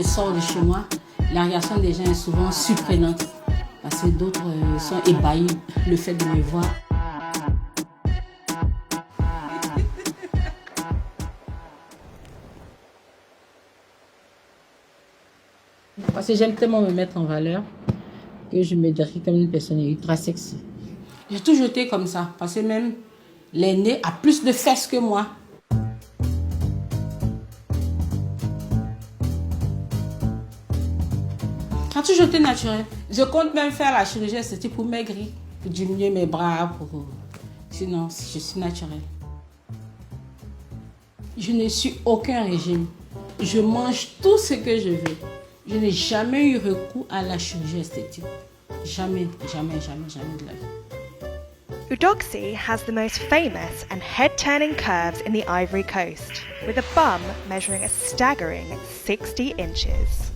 je sors de chez moi, la réaction des gens est souvent surprenante. Parce que d'autres sont ébahis le fait de me voir. Parce que j'aime tellement me mettre en valeur que je me décris comme une personne ultra sexy. J'ai toujours été comme ça, parce que même l'aîné a plus de fesses que moi. Ça a toujours été naturel. Je compte même faire la chirurgie esthétique pour maigrir, pour diminuer mes bras, sinon je suis naturelle. Je ne suis aucun régime. Je mange tout ce que je veux. Je n'ai jamais eu recours à la chirurgie esthétique. Jamais de la vie. Eudoxie has the most famous and head-turning curves in the Ivory Coast, with a bum measuring a staggering 60 inches.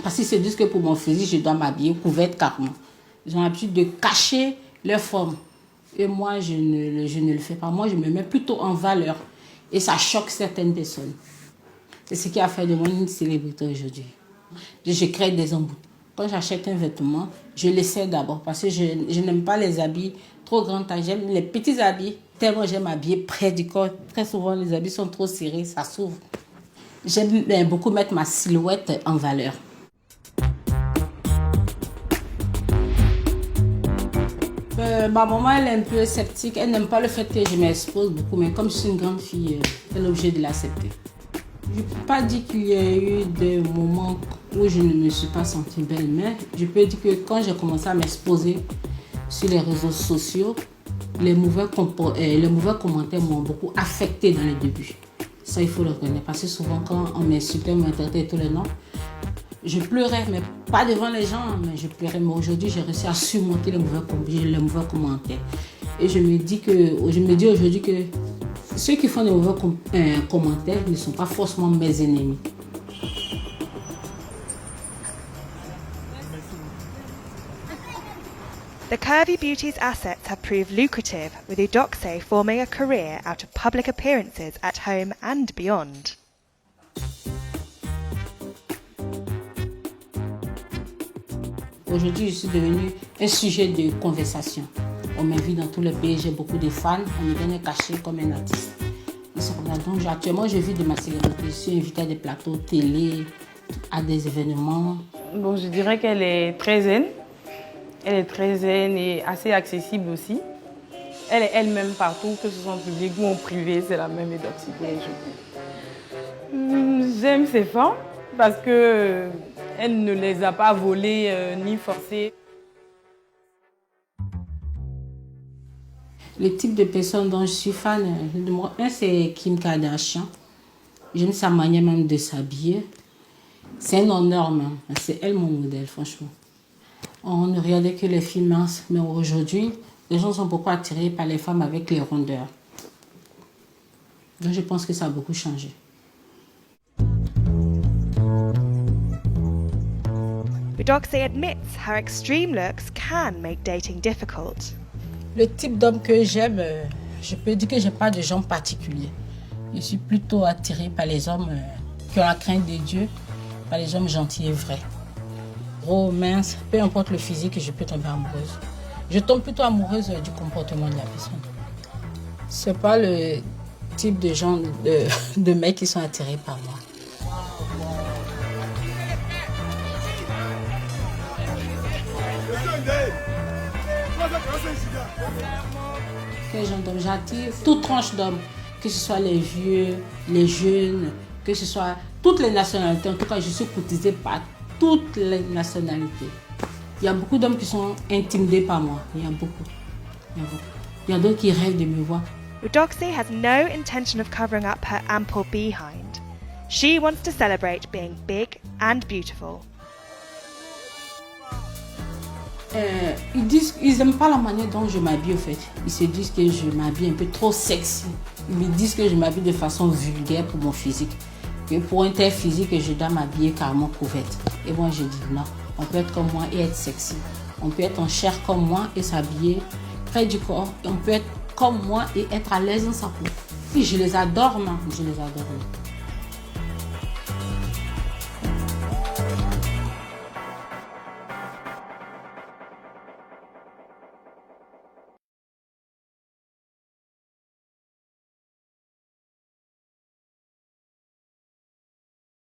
Parce qu'ils se disent que pour mon physique, je dois m'habiller couverte carrément. Ils ont l'habitude de cacher leur forme. Et moi, je ne le fais pas. Moi, je me mets plutôt en valeur. Et ça choque certaines personnes. C'est ce qui a fait de moi une célébrité aujourd'hui. Je crée des embouts. Quand j'achète un vêtement, je l'essaie d'abord parce que je n'aime pas les habits trop grands. J'aime les petits habits. Tellement j'aime habiller près du corps. Très souvent, les habits sont trop serrés, ça s'ouvre. J'aime beaucoup mettre ma silhouette en valeur. Ma maman, elle est un peu sceptique. Elle n'aime pas le fait que je m'expose beaucoup. Mais comme je suis une grande fille, elle est obligée de l'accepter. Je ne peux pas dire qu'il y a eu des moments où je ne me suis pas sentie belle, mais je peux dire que quand j'ai commencé à m'exposer sur les réseaux sociaux, les mauvais commentaires m'ont beaucoup affectée dans les débuts. Ça, il faut le reconnaître. Parce que souvent, quand on m'insultait, on m'interpellait tous les noms, je pleurais, mais pas devant les gens, mais je pleurais. Mais aujourd'hui, j'ai réussi à surmonter les mauvais commentaires. Et je me dis aujourd'hui que ceux qui font des mauvais commentaires ne sont pas forcément mes ennemis. The Curvy Beauty's assets have proved lucrative, with Eudoxie forming a career out of public appearances at home and beyond. Aujourd'hui, je suis devenue un sujet de conversation. On m'invite dans tous les pays, j'ai beaucoup de fans, on me donne un cachet comme un artiste. Donc, actuellement, je vis de ma célébrité. Je suis invitée à des plateaux télé, à des événements. Bon, je dirais qu'elle est très zen. Elle est très zen et assez accessible aussi. Elle est elle-même partout, que ce soit en public ou en privé, c'est la même Eudoxie pour les jours. J'aime ses femmes parce que elle ne les a pas volées ni forcées. Le type de personne dont je suis fan, c'est Kim Kardashian. J'aime sa manière même de s'habiller. C'est un honneur même. C'est elle mon modèle, franchement. On ne regardait que les filles minces, mais aujourd'hui, les gens sont beaucoup attirés par les femmes avec les rondeurs. Donc je pense que ça a beaucoup changé. Eudoxie admits her extreme looks can make dating difficult. Le type d'homme que j'aime, je peux dire que je n'ai pas de genre particulier. Je suis plutôt attirée par les hommes qui ont la crainte de Dieu, par les hommes gentils et vrais. Gros, mince, peu importe le physique, je peux tomber amoureuse. Je tombe plutôt amoureuse du comportement de la personne. Ce n'est pas le type de gens de mecs qui sont attirés par moi. Quel genre d'homme j'attire? Toute tranche d'hommes, que ce soit les vieux, les jeunes, que ce soit toutes les nationalités. En tout cas, je suis courtisée par toutes les nationalités. Il y a beaucoup d'hommes qui sont intimidés par moi. Il y a beaucoup. Il y a d'autres qui rêvent de me voir. Eudoxie has no intention of covering up her ample behind. She wants to celebrate being big and beautiful. Ils n'aiment pas la manière dont je m'habille, au fait. Ils se disent que je m'habille un peu trop sexy. Ils me disent que je m'habille de façon vulgaire pour mon physique. Que pour un tel physique, je dois m'habiller carrément couverte. Et moi, je dis non. On peut être comme moi et être sexy. On peut être en chair comme moi et s'habiller près du corps. Et on peut être comme moi et être à l'aise dans sa peau. Et je les adore, moi. Je les adore.